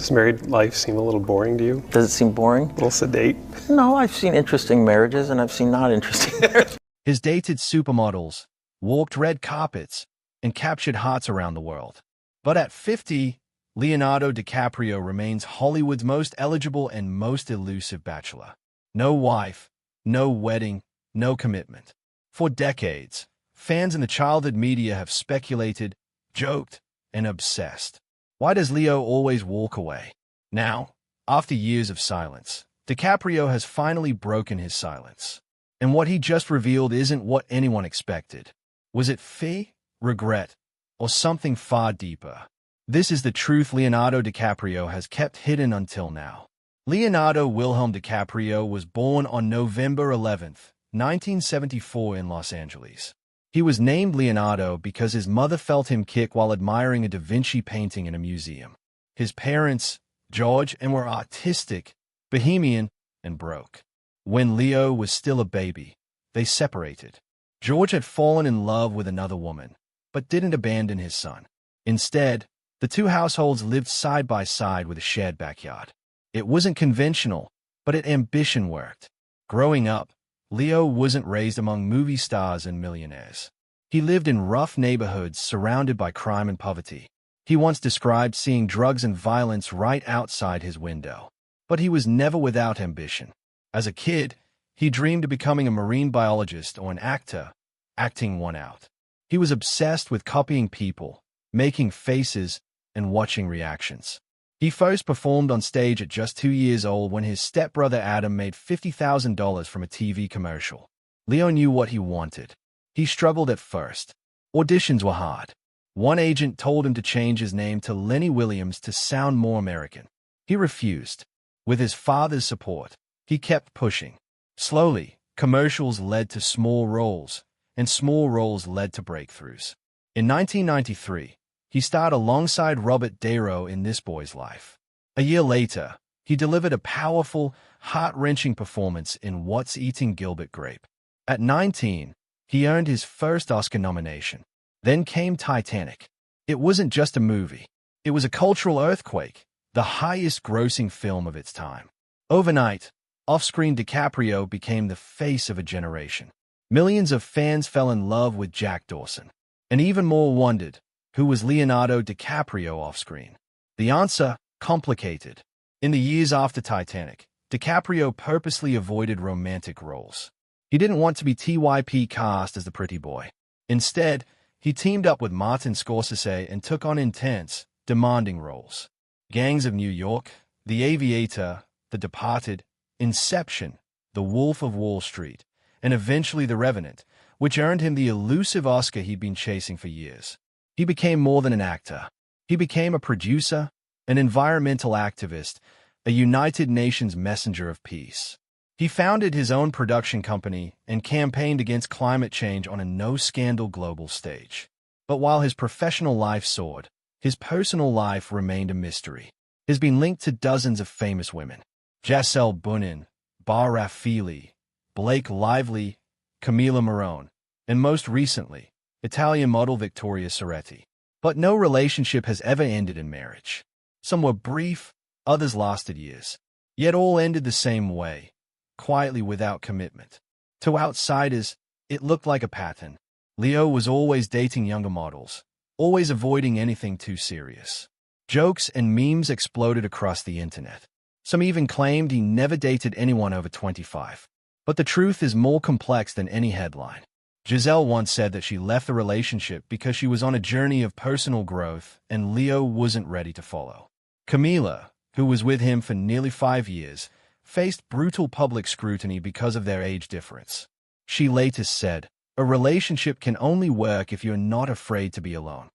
Does married life seem a little boring to you? Does it seem boring? A little sedate? No, I've seen interesting marriages and I've seen not interesting marriages. His dated supermodels, walked red carpets, and captured hearts around the world. But at 50, Leonardo DiCaprio remains Hollywood's most eligible and most elusive bachelor. No wife, no wedding, no commitment. For decades, fans in the childhood media have speculated, joked, and obsessed. Why does Leo always walk away? Now, after years of silence, DiCaprio has finally broken his silence. And what he just revealed isn't what anyone expected. Was it fear, regret, or something far deeper? This is the truth Leonardo DiCaprio has kept hidden until now. Leonardo Wilhelm DiCaprio was born on November 11, 1974 in Los Angeles. He was named Leonardo because his mother felt him kick while admiring a Da Vinci painting in a museum. His parents, George, were artistic, bohemian, and broke. When Leo was still a baby, they separated. George had fallen in love with another woman, but didn't abandon his son. Instead, the two households lived side by side with a shared backyard. It wasn't conventional, but its ambition worked. Growing up, Leo wasn't raised among movie stars and millionaires. He lived in rough neighborhoods surrounded by crime and poverty. He once described seeing drugs and violence right outside his window. But he was never without ambition. As a kid, he dreamed of becoming a marine biologist or an actor, acting one out. He was obsessed with copying people, making faces, and watching reactions. He first performed on stage at just 2 years old when his stepbrother Adam made $50,000 from a TV commercial. Leo knew what he wanted. He struggled at first. Auditions were hard. One agent told him to change his name to Lenny Williams to sound more American. He refused. With his father's support, he kept pushing. Slowly, commercials led to small roles, and small roles led to breakthroughs. In 1993, he starred alongside Robert De Niro in This Boy's Life. A year later, he delivered a powerful, heart-wrenching performance in What's Eating Gilbert Grape. At 19, he earned his first Oscar nomination. Then came Titanic. It wasn't just a movie. It was a cultural earthquake, the highest-grossing film of its time. Overnight, off-screen DiCaprio became the face of a generation. Millions of fans fell in love with Jack Dawson. And even more wondered, who was Leonardo DiCaprio off-screen? The answer, complicated. In the years after Titanic, DiCaprio purposely avoided romantic roles. He didn't want to be TYP cast as the pretty boy. Instead, he teamed up with Martin Scorsese and took on intense, demanding roles. Gangs of New York, The Aviator, The Departed, Inception, The Wolf of Wall Street, and eventually The Revenant, which earned him the elusive Oscar he'd been chasing for years. He became more than an actor. He became a producer, an environmental activist, a United Nations messenger of peace. He founded his own production company and campaigned against climate change on a no-scandal global stage. But while his professional life soared, his personal life remained a mystery. He's been linked to dozens of famous women. Gisele Bündchen, Bar Raffaele, Blake Lively, Camila Morrone, and most recently, Italian model Victoria Soretti. But no relationship has ever ended in marriage. Some were brief, others lasted years. Yet all ended the same way, quietly without commitment. To outsiders, it looked like a pattern. Leo was always dating younger models, always avoiding anything too serious. Jokes and memes exploded across the internet. Some even claimed he never dated anyone over 25. But the truth is more complex than any headline. Gisele once said that she left the relationship because she was on a journey of personal growth and Leo wasn't ready to follow. Camila, who was with him for nearly 5 years, faced brutal public scrutiny because of their age difference. She later said, "A relationship can only work if you're not afraid to be alone."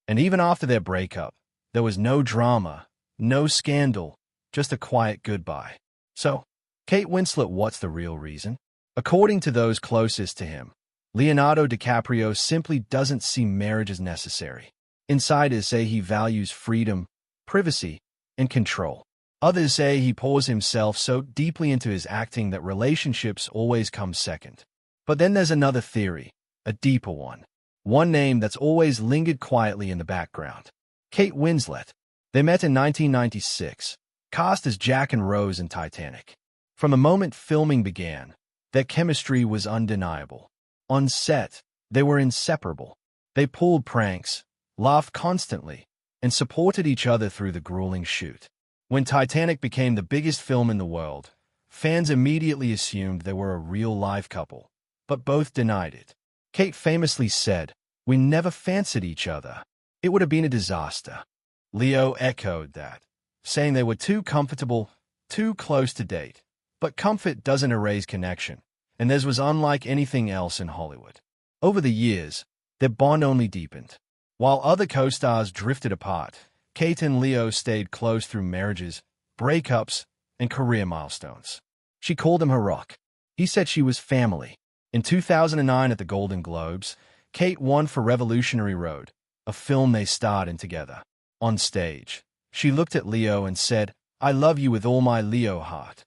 And even after their breakup, there was no drama, no scandal, just a quiet goodbye. So, Kate Winslet, what's the real reason? According to those closest to him, Leonardo DiCaprio simply doesn't see marriage as necessary. Insiders say he values freedom, privacy, and control. Others say he pours himself so deeply into his acting that relationships always come second. But then there's another theory, a deeper one. One name that's always lingered quietly in the background. Kate Winslet. They met in 1996, cast as Jack and Rose in Titanic. From the moment filming began, their chemistry was undeniable. On set, they were inseparable. They pulled pranks, laughed constantly, and supported each other through the grueling shoot. When Titanic became the biggest film in the world, fans immediately assumed they were a real-life couple, but both denied it. Kate famously said, "We never fancied each other. It would have been a disaster." Leo echoed that, saying they were too comfortable, too close to date. But comfort doesn't erase connection, and theirs was unlike anything else in Hollywood. Over the years, their bond only deepened. While other co-stars drifted apart, Kate and Leo stayed close through marriages, breakups, and career milestones. She called him her rock. He said she was family. In 2009 at the Golden Globes, Kate won for Revolutionary Road, a film they starred in together. On stage, she looked at Leo and said, "I love you with all my Leo heart."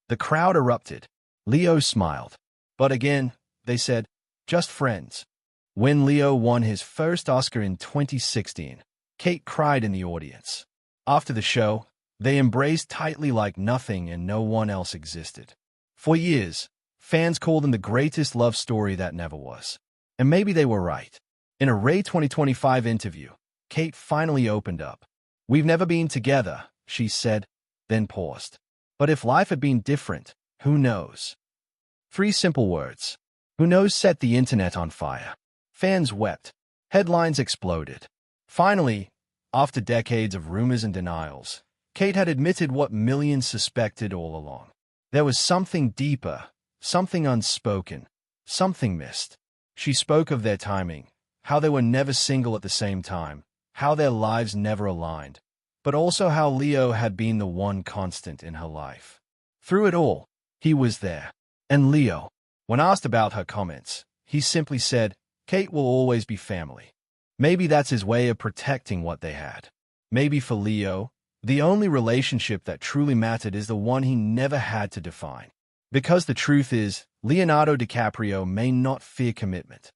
The crowd erupted. Leo smiled. But again, they said, "Just friends." When Leo won his first Oscar in 2016, Kate cried in the audience. After the show, they embraced tightly like nothing and no one else existed. For years, fans called them the greatest love story that never was. And maybe they were right. In a Ray 2025 interview, Kate finally opened up. "We've never been together," she said, then paused. "But if life had been different, who knows?" 3 simple words. Who knows set the internet on fire. Fans wept. Headlines exploded. Finally, after decades of rumors and denials, Kate had admitted what millions suspected all along. There was something deeper, something unspoken, something missed. She spoke of their timing, how they were never single at the same time, how their lives never aligned, but also how Leo had been the one constant in her life. Through it all, he was there. And Leo, when asked about her comments, he simply said, "Kate will always be family." Maybe that's his way of protecting what they had. Maybe for Leo, the only relationship that truly mattered is the one he never had to define. Because the truth is, Leonardo DiCaprio may not fear commitment.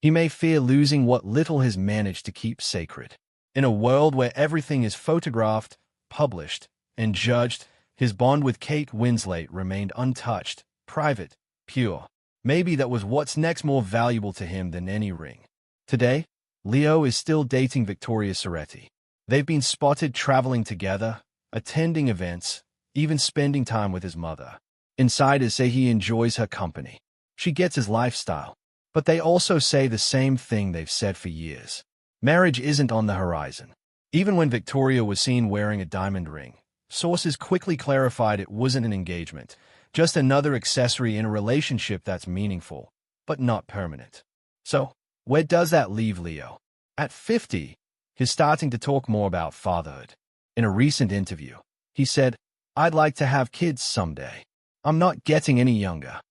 He may fear losing what little has managed to keep sacred. In a world where everything is photographed, published, and judged, his bond with Kate Winslet remained untouched, private, pure. Maybe that was what's next more valuable to him than any ring. Today, Leo is still dating Victoria Soretti. They've been spotted traveling together, attending events, even spending time with his mother. Insiders say he enjoys her company. She gets his lifestyle. But they also say the same thing they've said for years. Marriage isn't on the horizon. Even when Victoria was seen wearing a diamond ring, sources quickly clarified it wasn't an engagement, just another accessory in a relationship that's meaningful, but not permanent. So, where does that leave Leo? At 50, he's starting to talk more about fatherhood. In a recent interview, he said, "I'd like to have kids someday. I'm not getting any younger."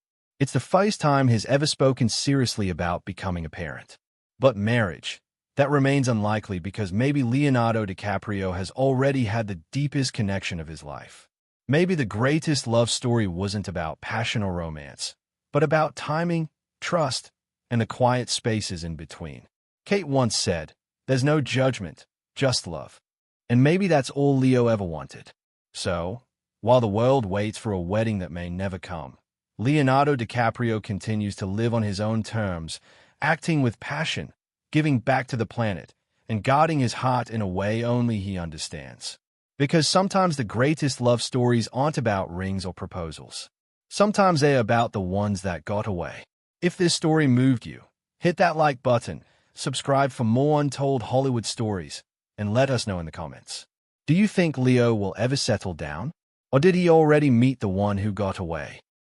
It's the first time he's ever spoken seriously about becoming a parent. But marriage, that remains unlikely because maybe Leonardo DiCaprio has already had the deepest connection of his life. Maybe the greatest love story wasn't about passion or romance, but about timing, trust, and the quiet spaces in between. Kate once said, "There's no judgment, just love." And maybe that's all Leo ever wanted. So, while the world waits for a wedding that may never come, Leonardo DiCaprio continues to live on his own terms, acting with passion, giving back to the planet, and guarding his heart in a way only he understands. Because sometimes the greatest love stories aren't about rings or proposals. Sometimes they're about the ones that got away. If this story moved you, hit that like button, subscribe for more untold Hollywood stories, and let us know in the comments. Do you think Leo will ever settle down? Or did he already meet the one who got away?